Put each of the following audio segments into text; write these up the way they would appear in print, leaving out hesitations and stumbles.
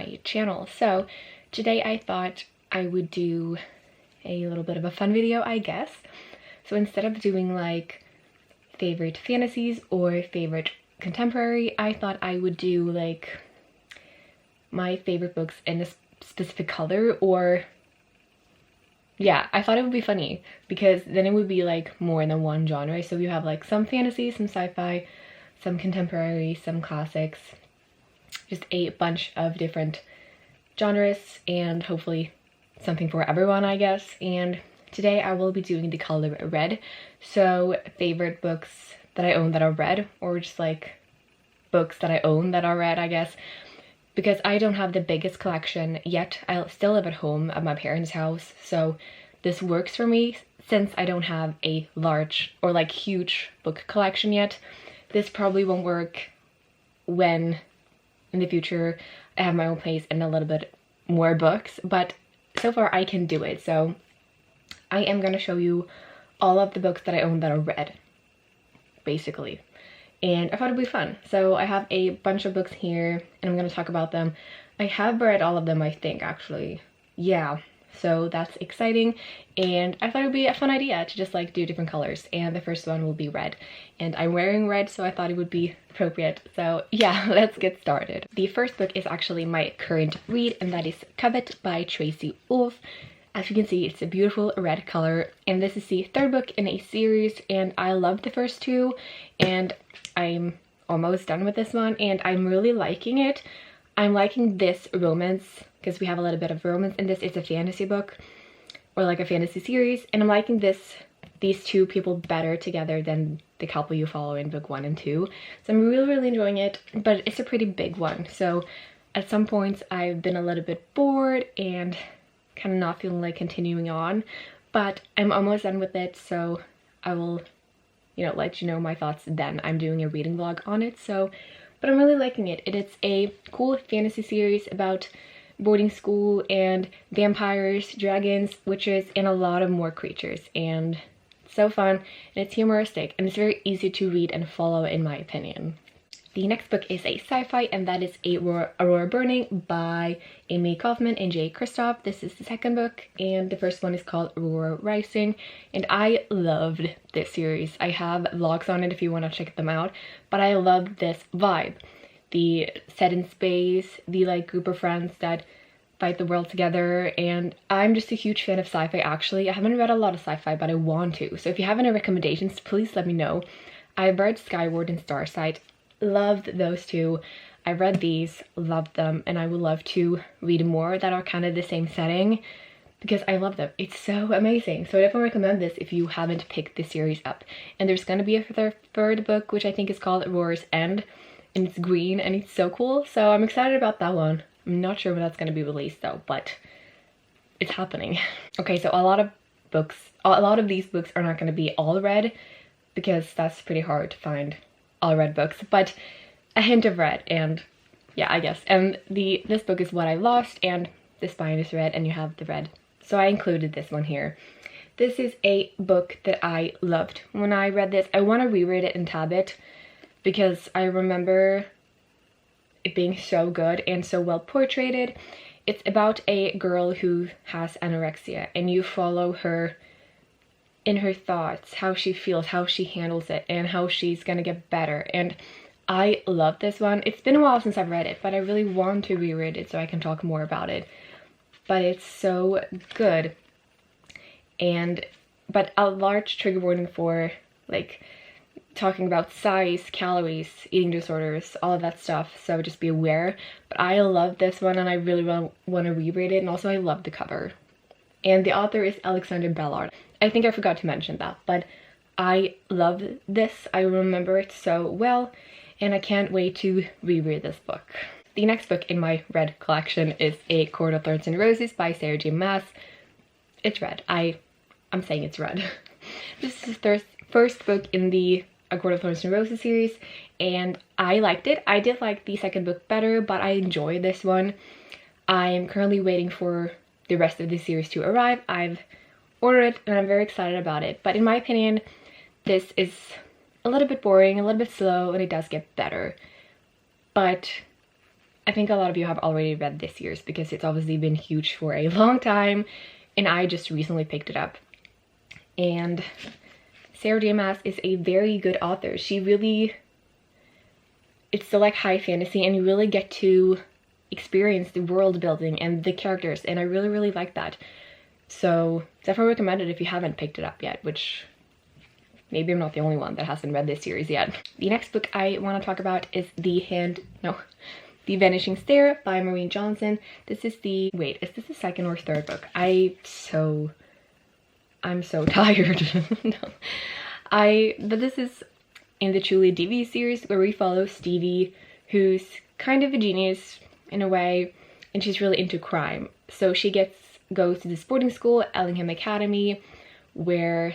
my channel. So today I thought I would do a little bit of a fun video, I guess. So instead of doing like favorite fantasies or favorite contemporary, I thought I would do like my favorite books in a specific color, or yeah, I thought it would be funny because then it would be like more than one genre. So you have like some fantasy, some sci-fi, some contemporary, some classics, just a bunch of different genres, and hopefully something for everyone, I guess. And today I will be doing the color red. So favorite books that I own that are red, or just like books that I own that are red, I guess. Because I don't have the biggest collection yet. I still live at home at my parents' house, so this works for me since I don't have a large or like huge book collection yet. This probably won't work when in the future I have my own place and a little bit more books, but so far I can do it. So I am gonna show you all of the books that I own that are red, basically. And I thought it'd be fun. So I have a bunch of books here and I'm going to talk about them. I have read all of them, I think, actually. Yeah, so that's exciting. And I thought it would be a fun idea to just like do different colors. And the first one will be red. And I'm wearing red, so I thought it would be appropriate. So yeah, let's get started. The first book is actually my current read, and that is Covet by Tracy Wolff. As you can see, it's a beautiful red color, and this is the third book in a series, and I loved the first two, and I'm almost done with this one, and I'm really liking it. I'm liking this romance, because we have a little bit of romance in this. It's a fantasy book, or like a fantasy series, and I'm liking these two people better together than the couple you follow in book 1 and 2. So I'm really enjoying it, but it's a pretty big one, so at some points I've been a little bit bored and kind of not feeling like continuing on, but I'm almost done with it, so I will, you know, let you know my thoughts then. I'm doing a reading vlog on it, so, but I'm really liking it. It's a cool fantasy series about boarding school and vampires, dragons, witches, and a lot of more creatures, and it's so fun, and it's humoristic, and it's very easy to read and follow, in my opinion. The next book is a sci-fi, and that is Aurora Burning by Amy Kaufman and Jay Kristoff. This is the second book, and the first one is called Aurora Rising, and I loved this series. I have vlogs on it if you want to check them out, but I loved this vibe. The set in space, the like group of friends that fight the world together, and I'm just a huge fan of sci-fi actually. I haven't read a lot of sci-fi, but I want to, so if you have any recommendations, please let me know. I've read Skyward and Starsight. Loved those two. I read these, loved them, and I would love to read more that are kind of the same setting because I love them. It's so amazing. So I definitely recommend this if you haven't picked this series up. And there's going to be a third book, which I think is called Aurora's End, and it's green and it's so cool. So I'm excited about that one. I'm not sure when that's going to be released though, but it's happening. Okay, so a lot of these books are not going to be all red because that's pretty hard to find all red books, but a hint of red, and yeah, I guess. And this book is What I Lost, and the spine is red and you have the red, so I included this one here. This is a book that I loved. When I read this, I want to reread it and tab it because I remember it being so good and so well portrayed. It's about a girl who has anorexia, and you follow her in her thoughts, how she feels, how she handles it, and how she's gonna get better. And I love this one. It's been a while since I've read it, but I really want to reread it so I can talk more about it. But it's so good. But a large trigger warning for like talking about size, calories, eating disorders, all of that stuff, so just be aware. But I love this one and I really want to reread it, and also I love the cover. And the author is Alexander Ballard. I think I forgot to mention that, but I love this. I remember it so well, and I can't wait to reread this book. The next book in my red collection is A Court of Thorns and Roses by Sarah J. Maas. It's red. I'm saying it's red. This is the first book in the A Court of Thorns and Roses series, and I liked it. I did like the second book better, but I enjoyed this one. I'm currently waiting for the rest of the series to arrive. I've ordered it and I'm very excited about it, but in my opinion this is a little bit boring, a little bit slow, and it does get better. But I think a lot of you have already read this year's because it's obviously been huge for a long time, and I just recently picked it up. And Sarah J. Maas is a very good author. She really, it's still like high fantasy, and you really get to experience the world building and the characters, and I really, really like that. So definitely recommend it if you haven't picked it up yet, which maybe I'm not the only one that hasn't read this series yet. The next book I want to talk about is The Vanishing Stair by Maureen Johnson. This is the, wait, is this the second or third book? I'm so tired. No. But this is in the Truly Divi series, where we follow Stevie, who's kind of a genius in a way, and she's really into crime. So she goes to this boarding school, Ellingham Academy, where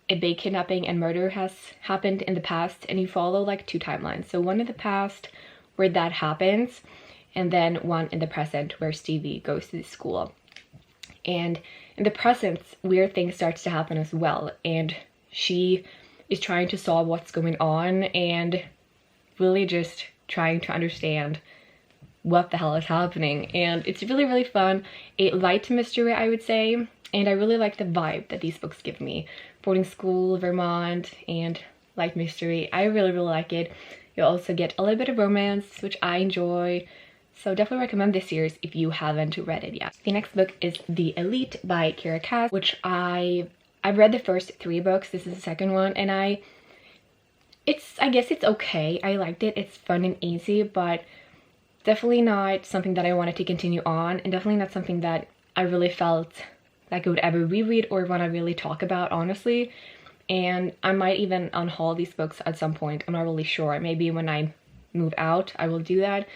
a big kidnapping and murder has happened in the past, and you follow like two timelines. So one in the past where that happens, and then one in the present where Stevie goes to the school. And in the present, weird things starts to happen as well, and she is trying to solve what's going on and really just trying to understand what the hell is happening. And it's really, really fun. A light mystery, I would say, and I really like the vibe that these books give me. Boarding school, Vermont, and light mystery. I really, really like it. You'll also get a little bit of romance, which I enjoy. So definitely recommend this series if you haven't read it yet. The next book is The Elite by Kira Cass, which I've read the first 3 books. This is the second one, and I guess it's okay. I liked it. It's fun and easy, but definitely not something that I wanted to continue on, and definitely not something that I really felt like I would ever reread or want to really talk about, honestly. And I might even unhaul these books at some point. I'm not really sure. Maybe when I move out, I will do that.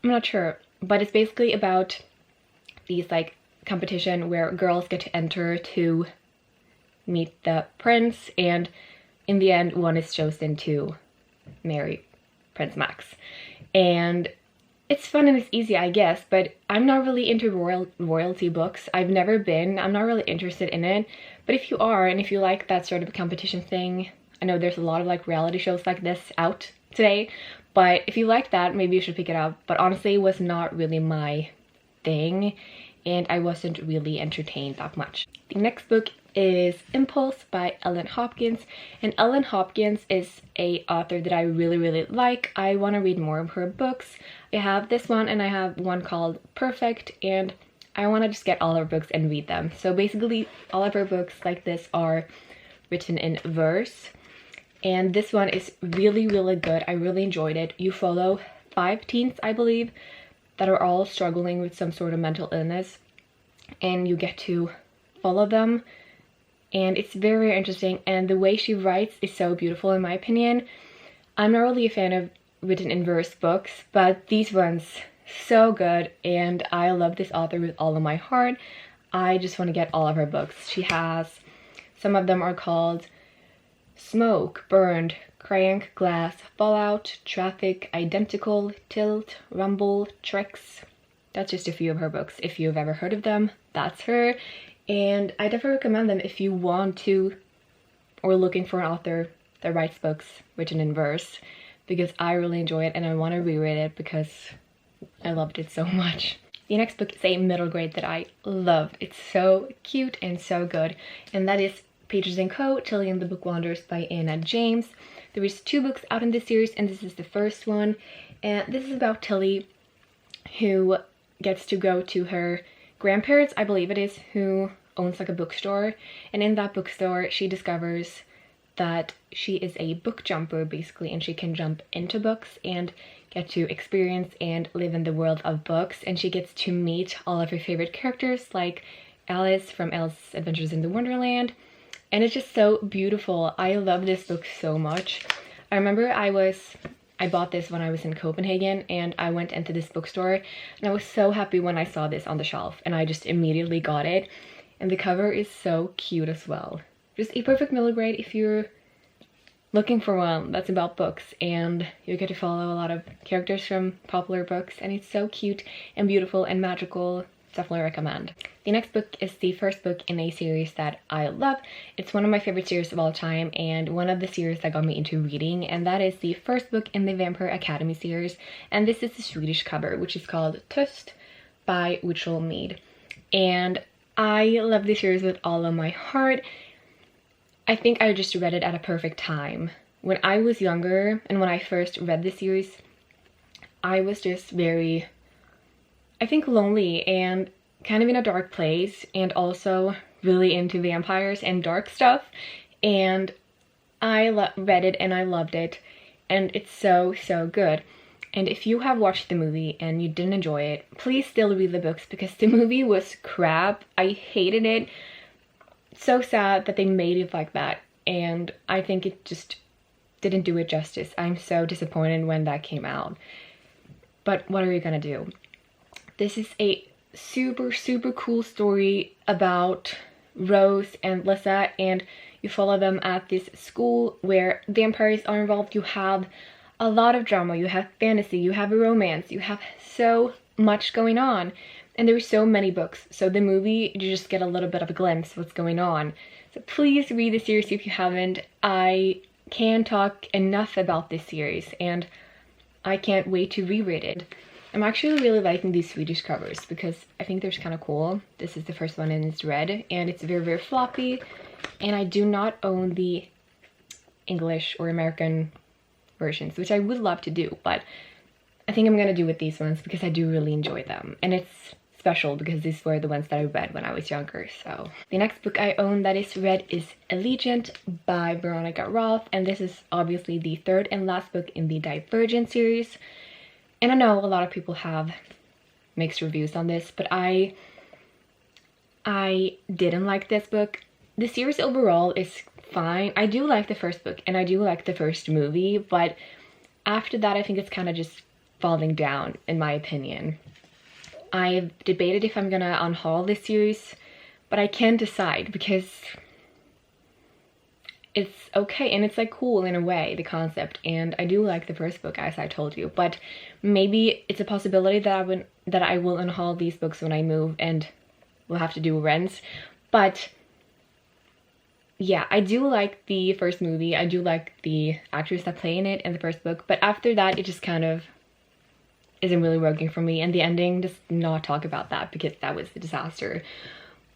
I'm not sure. But it's basically about these like competition where girls get to enter to meet the prince, and in the end, one is chosen to marry Prince Max. And it's fun and it's easy, I guess, but I'm not really into royalty books. I've never been. I'm not really interested in it. But if you are, and if you like that sort of competition thing, I know there's a lot of like reality shows like this out today, but if you like that, maybe you should pick it up. But honestly, it was not really my thing, and I wasn't really entertained that much. The next book is Impulse by Ellen Hopkins, and Ellen Hopkins is a author that I really, really like. I want to read more of her books. I have this one, and I have one called Perfect, and I want to just get all her books and read them. So basically, all of her books like this are written in verse, and this one is really, really good. I really enjoyed it. You follow 5 teens, I believe, that are all struggling with some sort of mental illness, and you get to follow them. And it's very, very interesting, and the way she writes is so beautiful in my opinion. I'm not really a fan of written in verse books, but these ones, so good, and I love this author with all of my heart. I just want to get all of her books. She has, some of them are called Smoke, Burned, Crank, Glass, Fallout, Traffic, Identical, Tilt, Rumble, Tricks. That's just a few of her books. If you've ever heard of them, that's her. And I definitely recommend them if you want to, or looking for an author that writes books written in verse, because I really enjoy it and I want to reread it because I loved it so much. The next book is a middle grade that I loved. It's so cute and so good, and that is Pages & Co. Tilly and the Book Wanderers by Anna James. There is 2 books out in this series, and this is the first one. And this is about Tilly, who gets to go to her grandparents, I believe it is, who owns like a bookstore, and in that bookstore she discovers that she is a book jumper basically, and she can jump into books and get to experience and live in the world of books, and she gets to meet all of her favorite characters like Alice from Alice's Adventures in the Wonderland, and it's just so beautiful. I love this book so much. I remember I bought this when I was in Copenhagen, and I went into this bookstore, and I was so happy when I saw this on the shelf, and I just immediately got it. And the cover is so cute as well. Just a perfect middle grade if you're looking for one that's about books, and you get to follow a lot of characters from popular books, and it's so cute and beautiful and magical. definitely recommend. The next book is the first book in a series that I love. It's one of my favorite series of all time and one of the series that got me into reading, and that is the first book in the Vampire Academy series, and this is the Swedish cover, which is called Törst by Mead. And I love this series with all of my heart. I think I just read it at a perfect time. When I was younger and when I first read this series, I was just very, I think, lonely and kind of in a dark place, and also really into vampires and dark stuff. And I read it and I loved it, and it's so good. And if you have watched the movie and you didn't enjoy it, please still read the books, because the movie was crap. I hated it. So sad that they made it like that, and I think it just didn't do it justice. I'm so disappointed when that came out. But what are you gonna do? This is a super cool story about Rose and Lissa, and you follow them at this school where vampires are involved. You have a lot of drama, you have fantasy, you have a romance, you have so much going on, and there's so many books. So the movie, you just get a little bit of a glimpse of what's going on. So please read the series if you haven't. I can't talk enough about this series, and I can't wait to reread it. I'm actually really liking these Swedish covers because I think they're kind of cool. This is the first one and it's red, and it's very floppy, and I do not own the English or American versions, which I would love to do, but I think I'm gonna do with these ones because I do really enjoy them, and it's special because these were the ones that I read when I was younger. So the next book I own that is read is Allegiant by Veronica Roth, and this is obviously the third and last book in the Divergent series. And I know a lot of people have mixed reviews on this, but I didn't like this book. The series overall is fine. I do like the first book and I do like the first movie, but after that I think it's kind of just falling down, in my opinion. I've debated if I'm gonna unhaul this series, but I can't decide because it's okay and it's like cool in a way, the concept, and I do like the first book, as I told you, but maybe it's a possibility that I will unhaul these books when I move and we'll have to do rents. But yeah, I do like the first movie. I do like the actors that play in it in the first book, but after that it just kind of isn't really working for me, and the ending, just not talk about that because that was a disaster.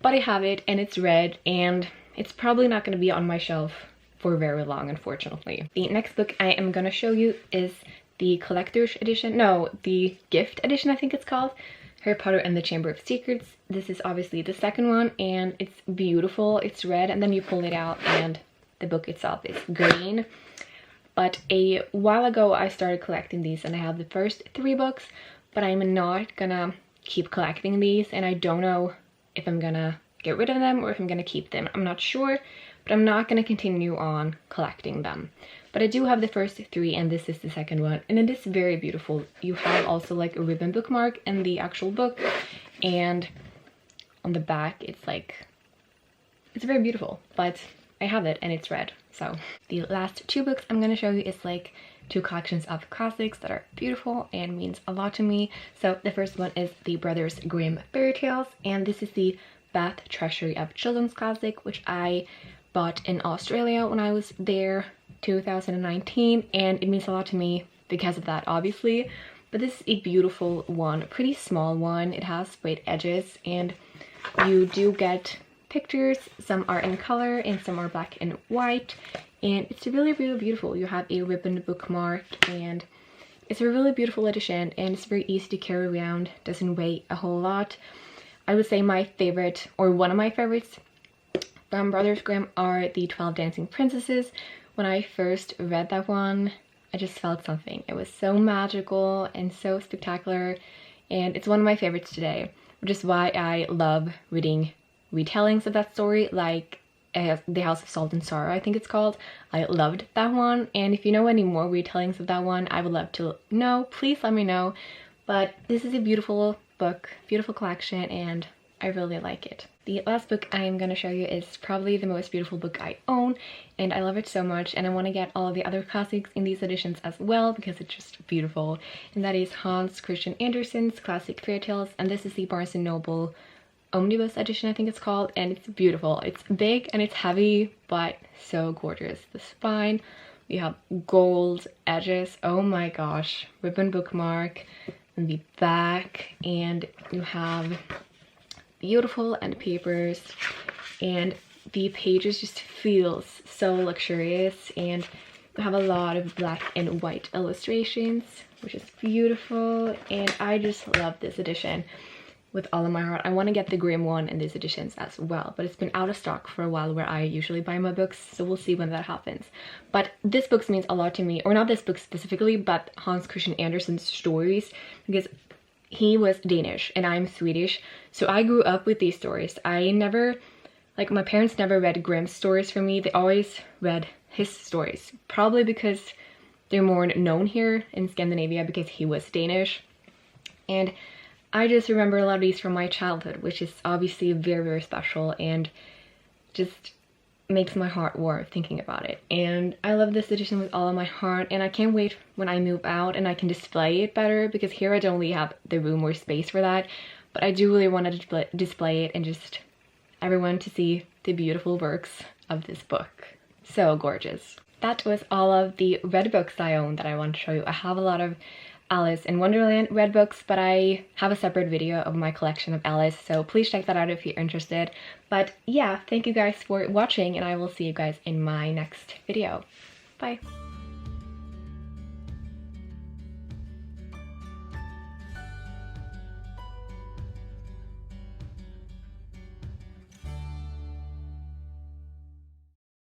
But I have it and it's read, and it's probably not going to be on my shelf for very long, unfortunately. The next book I am going to show you is the collector's edition, no, the gift edition I think it's called, Harry Potter and the Chamber of Secrets. This is obviously the second one, and it's beautiful. It's red, and then you pull it out and the book itself is green. But a while ago I started collecting these, and I have the first 3 books, but I'm not gonna keep collecting these, and I don't know if I'm gonna get rid of them or if I'm gonna keep them. I'm not sure, but I'm not gonna continue on collecting them. But I do have the first 3, and this is the second one, and it is very beautiful. You have also like a ribbon bookmark in the actual book, and on the back it's like, it's very beautiful. But I have it and it's red. So the last 2 books I'm gonna show you is like 2 collections of classics that are beautiful and means a lot to me. So the first one is the Brothers Grimm Fairytales, and this is the Bath Treasury of Children's Classic, which I bought in Australia when I was there 2019, and it means a lot to me because of that, obviously. But this is a beautiful one, a pretty small one. It has straight edges, and you do get pictures. Some are in color and some are black and white, and it's really beautiful. You have a ribbon bookmark, and it's a really beautiful edition, and it's very easy to carry around, doesn't weigh a whole lot. I would say my favorite, or one of my favorites from Brothers Grimm, are the 12 Dancing Princesses. When I first read that one, I just felt something. It was so magical and so spectacular, and it's one of my favorites today, which is why I love reading retellings of that story, like The House of Salt and Sorrow, I think it's called. I loved that one, and if you know any more retellings of that one, I would love to know. Please let me know. But this is a beautiful book, beautiful collection, and I really like it. The last book I am going to show you is probably the most beautiful book I own, and I love it so much, and I want to get all of the other classics in these editions as well because it's just beautiful. And that is Christian Andersen's classic fairy tales, and this is the Barnes & Noble omnibus edition, I think it's called, and it's beautiful. It's big and it's heavy, but so gorgeous. The spine, we have gold edges, oh my gosh, ribbon bookmark in the back, and you have beautiful end papers, and the pages just feels so luxurious, and we have a lot of black and white illustrations, which is beautiful, and I just love this edition with all of my heart. I want to get the Grimm one in these editions as well, but it's been out of stock for a while where I usually buy my books, so we'll see when that happens. But this book means a lot to me, or not this book specifically, but Hans Christian Andersen's stories, because he was Danish and I'm Swedish, so I grew up with these stories. I never, like, my parents never read Grimm's stories for me. They always read his stories, probably because they're more known here in Scandinavia because he was Danish. And I just remember a lot of these from my childhood, which is obviously very, very special and just makes my heart warm thinking about it. And I love this edition with all of my heart, and I can't wait when I move out and I can display it better, because here I don't really have the room or space for that, but I do really want to display it and just everyone to see the beautiful works of this book. So gorgeous. That was all of the read books I own that I want to show you. I have a lot of Alice in Wonderland read books, but I have a separate video of my collection of Alice, so please check that out if you're interested. But yeah, thank you guys for watching, and I will see you guys in my next video. Bye!